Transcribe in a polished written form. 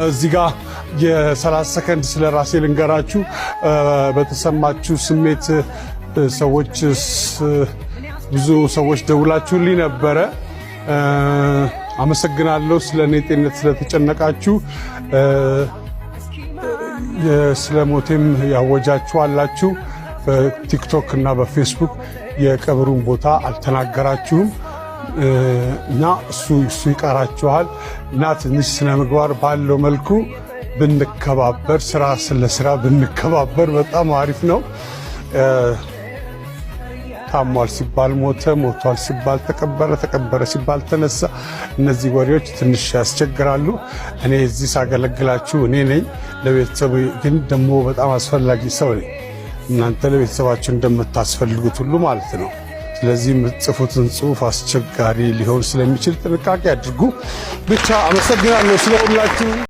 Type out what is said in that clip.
እዚህ ጋር የ30 ሰከንድ ስለ ራሴ ልንገራችሁ። በተሰማችሁ ስሜት ሰዎች ብዙ ሰዎች ደውላችሁልኝ ነበረ። አመሰግናለሁ። ስለ እኔ ጤንነት ስለተጨነቃችሁ ስለ ሞቴም ያወጃችሁ አላችሁ። በቲክቶክ እና በፌስቡክ የቀብሩን ቦታ አልተናገራችሁም እና እሱ ይቀራችኋል እና ትንሽ ስነ ምግባር ባለው መልኩ ብንከባበር፣ ስራ ስለ ብንከባበር በጣም አሪፍ ነው። ታሟል ሲባል ሞተ፣ ሞቷል ሲባል ተቀበረ፣ ተቀበረ ሲባል ተነሳ። እነዚህ ወሬዎች ትንሽ ያስቸግራሉ። እኔ እዚህ ሳገለግላችሁ እኔ ነኝ፣ ለቤተሰብ ግን ደግሞ በጣም አስፈላጊ ሰው ነኝ። እናንተ ለቤተሰባችሁ እንደምታስፈልጉት ሁሉ ማለት ነው። ስለዚህ የምትጽፉትን ጽሑፍ አስቸጋሪ ሊሆን ስለሚችል ጥንቃቄ አድርጉ። ብቻ አመሰግናለሁ ስለሁላችሁ።